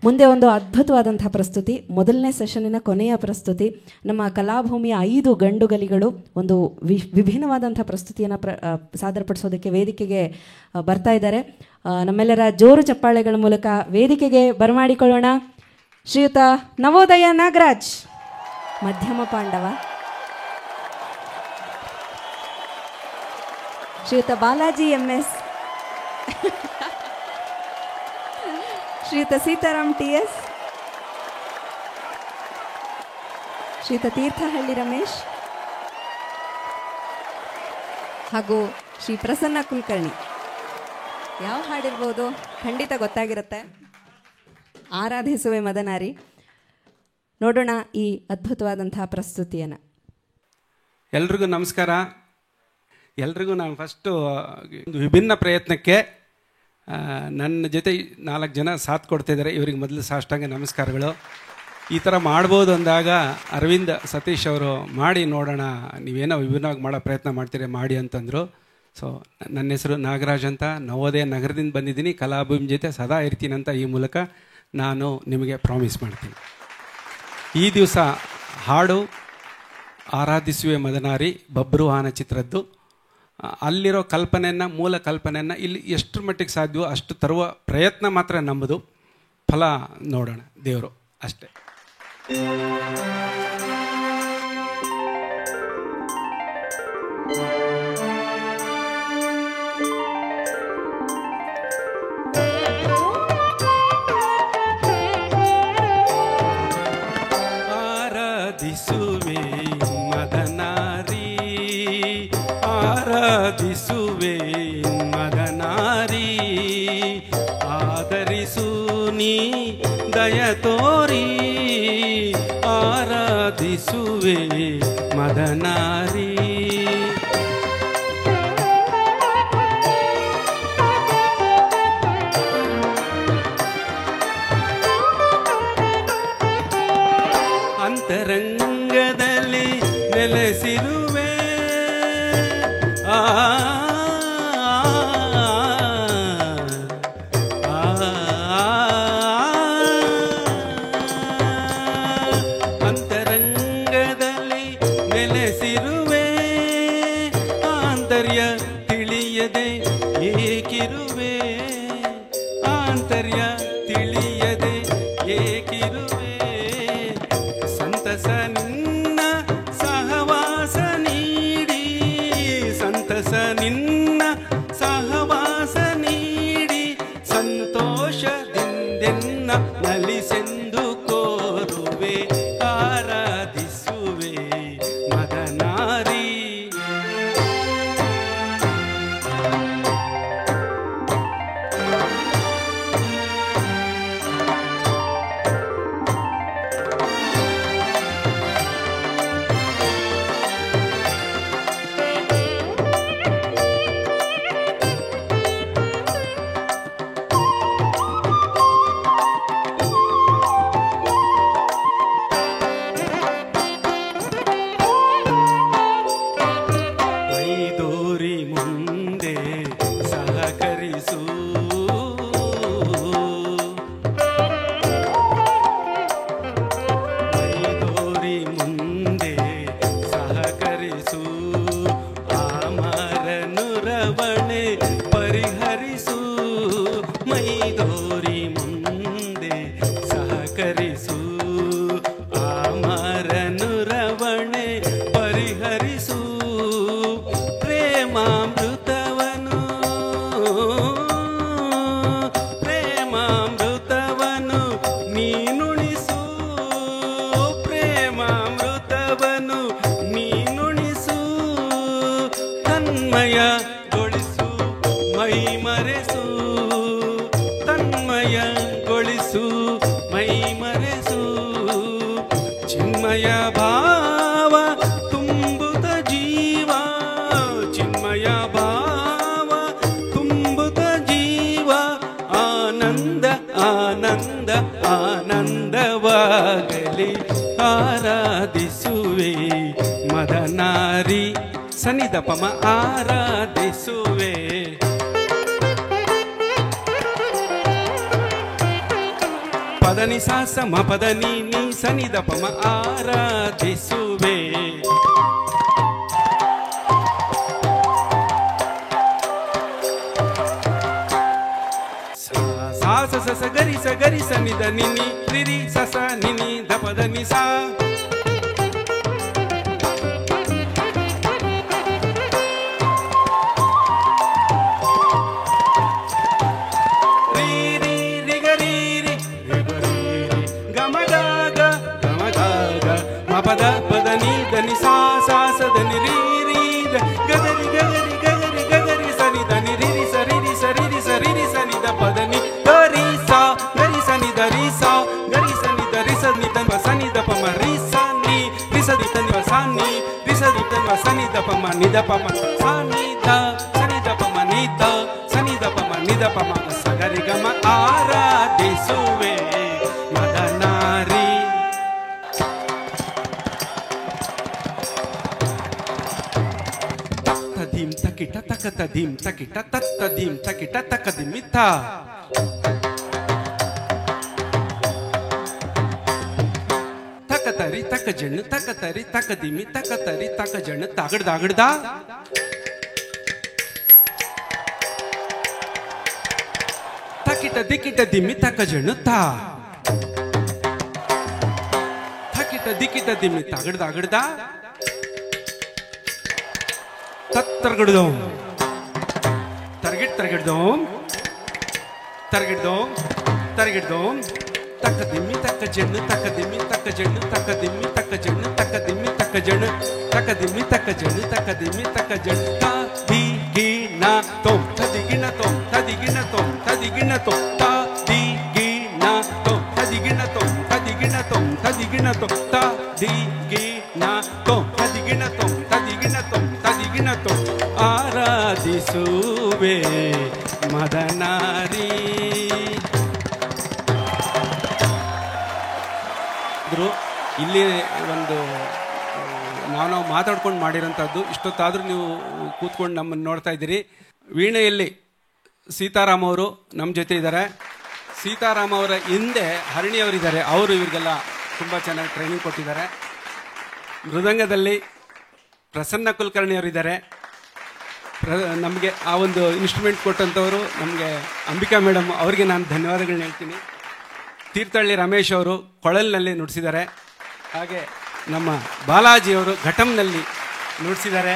ಮುಂದೆ ಒಂದು ಅದ್ಭುತವಾದಂಥ ಪ್ರಸ್ತುತಿ, ಮೊದಲನೇ ಸೆಷನ್ನಿನ ಕೊನೆಯ ಪ್ರಸ್ತುತಿ. ನಮ್ಮ ಕಲಾಭೂಮಿಯ 5 ಗಂಡುಗಲಿಗಳು ಒಂದು ವಿಭಿನ್ನವಾದಂಥ ಪ್ರಸ್ತುತಿಯನ್ನು ಸಾದರಪಡಿಸೋದಕ್ಕೆ ವೇದಿಕೆಗೆ ಬರ್ತಾ ಇದ್ದಾರೆ. ನಮ್ಮೆಲ್ಲರ ಜೋರು ಚಪ್ಪಾಳೆಗಳ ಮೂಲಕ ವೇದಿಕೆಗೆ ಬರಮಾಡಿಕೊಳ್ಳೋಣ ಶ್ರೀಯುತ ನವೋದಯ ನಾಗರಾಜ್, ಮಧ್ಯಮ ಪಾಂಡವ, ಶ್ರೀಯುತ ಬಾಲಾಜಿ MS, ಶ್ರೀಯುತ ಸೀತಾರಾಮ್ TS, ಶ್ರೀಯುತ ತೀರ್ಥಹಳ್ಳಿ ರಮೇಶ್ ಹಾಗೂ ಶ್ರೀ ಪ್ರಸನ್ನ ಕುಲಕರ್ಣಿ. ಯಾವ ಹಾಡಿರ್ಬೋದು? ಖಂಡಿತ ಗೊತ್ತಾಗಿರುತ್ತೆ. ಆರಾಧಿಸುವೆ ಮದನಾರಿ. ನೋಡೋಣ ಈ ಅದ್ಭುತವಾದಂತಹ ಪ್ರಸ್ತುತಿಯನ್ನು. ಎಲ್ರಿಗೂ ನಮಸ್ಕಾರ. ಎಲ್ರಿಗೂ ನಾನು ಫಸ್ಟು ಒಂದು ವಿಭಿನ್ನ ಪ್ರಯತ್ನಕ್ಕೆ ನನ್ನ ಜೊತೆ 4 ಜನ ಸಾಥ್ ಕೊಡ್ತಾಯಿದ್ದಾರೆ. ಇವರಿಗೆ ಮೊದಲು ಸಾಷ್ಟಾಂಗ ನಮಸ್ಕಾರಗಳು. ಈ ಥರ ಮಾಡ್ಬೋದು ಅಂದಾಗ ಅರವಿಂದ್ ಸತೀಶ್ ಅವರು ಮಾಡಿ ನೋಡೋಣ, ನೀವೇನೋ ವಿಭಿನ್ನವಾಗಿ ಮಾಡೋ ಪ್ರಯತ್ನ ಮಾಡ್ತೀರಿ ಮಾಡಿ ಅಂತಂದರು. ಸೊ ನನ್ನ ಹೆಸರು ನಾಗರಾಜ್ ಅಂತ, ನವೋದಯ ನಗರದಿಂದ ಬಂದಿದ್ದೀನಿ. ಕಲಾಭೂಮಿ ಜೊತೆ ಸದಾ ಇರ್ತೀನಿ ಅಂತ ಈ ಮೂಲಕ ನಾನು ನಿಮಗೆ ಪ್ರಾಮಿಸ್ ಮಾಡ್ತೀನಿ. ಈ ದಿವಸ ಹಾಡು ಆರಾಧಿಸುವೆ ಮದನಾರಿ ಬಬ್ರುವಾಹನ ಚಿತ್ರದ್ದು. ಅಲ್ಲಿರೋ ಕಲ್ಪನೆಯನ್ನು, ಮೂಲ ಕಲ್ಪನೆಯನ್ನು ಇಲ್ಲಿ ಎಷ್ಟರ ಮಟ್ಟಿಗೆ ಸಾಧ್ಯವೋ ಅಷ್ಟು ತರುವ ಪ್ರಯತ್ನ ಮಾತ್ರ ನಮ್ಮದು. ಫಲ ನೋಡೋಣ ದೇವರು ಅಷ್ಟೇ. ಆರಾಧಿಸುವೆ ಮದನಾರಿ, ಆರಾಧಿಸುವೆ ಮದನಾರಿ, ಆದರಿಸು ನೀ ದಯ ತೋರಿ, ಆರಾಧಿಸುವೆ ಮದನಾರಿ. ಅಂತರಂಗದಲ್ಲಿ ನೆಲೆಸಿರುವೆ, ಅಂತರಂಗದಲ್ಲಿ ನೆಲೆಸಿರುವೆ, ಆಂತರ್ಯ ತಿಳಿಯದೆ ಏಕಿರುವೆ, ಆಂತರ್ಯ ತಿಳಿಯದೆ ಏಕಿರುವೆ. ಸಂತಸ ನಿನ್ನ ಸಹವಾಸ ನೀಡಿ, ಸಂತಸ ನಿನ್ನ ಸಹವಾಸ ನೀಡಿ, ಸಂತೋಷದಿಂದೆನ್ನ ನಲಿಸೆಂದು ಕೋರುವೆ, ಆರಾಧಿಸುವೆ ಮದನಾರಿ. ಮೈದೋರಿ ಮುಂದೆ ಸಹಕರಿಸು, ಮೈದೋರಿ ಮುಂದೆ ಸಹಕರಿಸು, ಆಮರನು ರವಣೆ ಪರಿಹರಿಸು, ಮೈದೋರಿ ಮುಂದೆ ಸಹಕರಿಸು, ಆಮರನು ರವಣೆ ಪರಿಹರಿಸು. ಪ್ರೇಮಾಮೃತವನು, ಪ್ರೇಮಾಮೃತವನು ನೀನುಣಿಸು, ಪ್ರೇಮಾಮೃತವನು ನೀನುಣಿಸು. ತನ್ಮಯಗೊಳಿಸು ಮೈ ಮರೆಸು, ತನ್ಮಯಗೊಳಿಸು ಮೈ ಮರೆಸು. ಚಿನ್ಮಯ ಭಾವ ತುಂಬುತ್ತ ಜೀವ, ಚಿನ್ಮಯ ಭಾವ ತುಂಬುತ್ತ ಜೀವ, ಆನಂದ ಆನಂದ ಆನಂದವಾಗಲಿ, ಆರಾಧಿಸುವೆ ಮದನಾರಿ. ಸನ್ನಿಧ ಪಮ ಆರಾಧಿಸುವೆ. ಪದ ನಿ ಸ ಸ ಮ ಪದ ನಿ ನಿ ಸ ನಿ ದ ಪ ಮ ಆರಾಧಿಸುವೆ. ಸಾ ಸ ಸ ಸ ಗರಿ ಸ ಗರಿ ಸ ನಿ ದ ನಿ ನಿ ರಿ ರಿ ಸ ಸ ನಿ ನಿ ದ ಪದ ನಿ ಸ. ಪದ ಪದ ನಿ ದ ನಿ ಸಾ ಸಾ ಸ ದ ನಿ ರಿ ರಿ ದ ಗಗರಿ ಗಗರಿ ಗಗರಿ ಗಗರಿ ಸ ನಿ ದ ನಿ ರಿ ರಿ ಸ ರಿ ರಿ ಸ ರಿ ರಿ ಸ ರಿ ರಿ ಸ ನಿ ದ ಪದ ನಿ ದ ರಿ ಸ ಗರಿ ಸ ನಿ ದ ರಿ ಸ ಗರಿ ಸ ನಿ ದ ರಿ ಸ ನಿ ದ ಸ ನಿ ದ ಪ ಮ ರಿ ಸ ನಿ ರಿ ಸ ದಿ ತ ನಿ ಸ ನಿ ರಿ ಸ ದಿ ತ ನಿ ಸ ನಿ ದ ಪ ಮ ನಿ ದ ಪ ಮ ಸ ನಿ ದ ಸ ನಿ ದ ಪ ಮ ನಿ ದ ಸ ನಿ ದ ಪ ಮ ನಿ ದ ಪ ಮ ಸ ಗರಿ ಗ ಮ ಆರಾಧಿಸುವೆ ಮದನಾರಿ. ಧೀಂ ತಕಿಟ ತಕತ ಧೀಂ ತಕಿಟ ತತ್ತ ಧೀಂ ತಕಿಟ ತಕ ದಿಮಿತ. ತಕತರಿ ತಕ ಜಣ್ಣು ತಕತರಿ ತಕ ದಿಮಿ ತಕತರಿ ತಕ ಜಣ್ಣು ತಾಗಡ್ ದಾಗಡ್ದ. ತಕಿಟ ದಿಕಿಟ ದಿಮ್ಮಿ ತಕ ಜಣ್ಣು ತಾ. ತಕಿಟ ದಿಕಿಟ ದಿಮ್ಮಿ ತಾಗಡ್ ದಾಗಡ್ದ. ತತ್ತರ್ಗಡ್ದೋಂ ತರ್ಗಿಡ್ ತರ್ಗಿಡ್ದೋಂ ತರ್ಗಿಡ್ದೋಂ ತರ್ಗಿಡ್ದೋಂ ತಕ್ಕ ದಿಮ್ಮಿ ತಕ್ಕ ಜಣ್ಣು ತಕ್ಕ ದಿಮ್ಮಿ ತಕ್ಕ ಜಣ್ಣು ತಕ್ಕ ದಿಮ್ಮಿ ತಕ್ಕ ಜಣ್ಣು ತಕ್ಕ ದಿಮ್ಮಿ ತಕ್ಕ ಜಣ್ಣು ತಕ್ಕ ದಿಮ್ಮಿ ತಕ್ಕ ಜಣ್ಣು ತಕ್ಕ ದಿಮ್ಮಿ ತಕ್ಕ ಜಣ್ಣು ತ ದಿ ಗಿ ನ ತೋಂ ತದಿಗಿಣ ತೋಂ ತದಿಗಿಣ ತೋಂ ತದಿಗಿಣ ತೋಂ ತ ದಿ ಗಿ ನ ತೋಂ ತದಿಗಿಣ ತೋಂ ತದಿಗಿಣ ತೋಂ ತದಿಗಿಣ ತೋಂ ತ ದಿ ಗಿ ನ ತೋಂ ತದಿಗಿಣ ತೋಂ ತದಿಗಿಣ ತೋಂ ತದಿಗಿಣ ತೋಂ ಆರಾಧಿಸುವೆ ಮದನಾರಿ. ಇಲ್ಲಿ ಒಂದು ನಾವು ಮಾತಾಡ್ಕೊಂಡು ಮಾಡಿರೋಂಥದ್ದು. ಇಷ್ಟೊತ್ತಾದರೂ ನೀವು ಕೂತ್ಕೊಂಡು ನಮ್ಮನ್ನು ನೋಡ್ತಾ ಇದ್ದೀರಿ. ವೀಣೆಯಲ್ಲಿ ಸೀತಾರಾಮ್ ಅವರು ನಮ್ಮ ಜೊತೆ ಇದ್ದಾರೆ. ಸೀತಾರಾಮ್ ಅವರ ಹಿಂದೆ ಹರಣಿಯವರಿದ್ದಾರೆ. ಅವರು ಇವರಿಗೆಲ್ಲ ತುಂಬ ಚೆನ್ನಾಗಿ ಟ್ರೈನಿಂಗ್ ಕೊಟ್ಟಿದ್ದಾರೆ. ಮೃದಂಗದಲ್ಲಿ ಪ್ರಸನ್ನ ಕುಲಕರ್ಣಿ ಅವರಿದ್ದಾರೆ. ನಮಗೆ ಆ ಒಂದು ಇನ್ಸ್ಟ್ರೂಮೆಂಟ್ ಕೊಟ್ಟಂಥವರು ನಮಗೆ ಅಂಬಿಕಾ ಮೇಡಮ್, ಅವರಿಗೆ ನಾನು ಧನ್ಯವಾದಗಳನ್ನ ಹೇಳ್ತೀನಿ. ತೀರ್ಥಹಳ್ಳಿ ರಮೇಶ್ ಅವರು ಕೊಳಲ್ನಲ್ಲಿ ನುಡಿಸಿದ್ದಾರೆ. ಹಾಗೆ ನಮ್ಮ ಬಾಲಾಜಿಯವರು ಘಟಂನಲ್ಲಿ ನುಡಿಸಿದ್ದಾರೆ.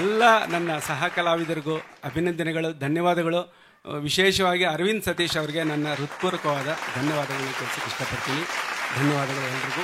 ಎಲ್ಲ ನನ್ನ ಸಹ ಕಲಾವಿದರಿಗೂ ಅಭಿನಂದನೆಗಳು, ಧನ್ಯವಾದಗಳು. ವಿಶೇಷವಾಗಿ ಅರವಿಂದ್ ಸತೀಶ್ ಅವರಿಗೆ ನನ್ನ ಹೃತ್ಪೂರ್ವಕವಾದ ಧನ್ಯವಾದಗಳನ್ನು ತಿಳಿಸಕ್ಕೆ ಇಷ್ಟಪಡ್ತೀನಿ. ಧನ್ಯವಾದಗಳು ಎಲ್ರಿಗೂ.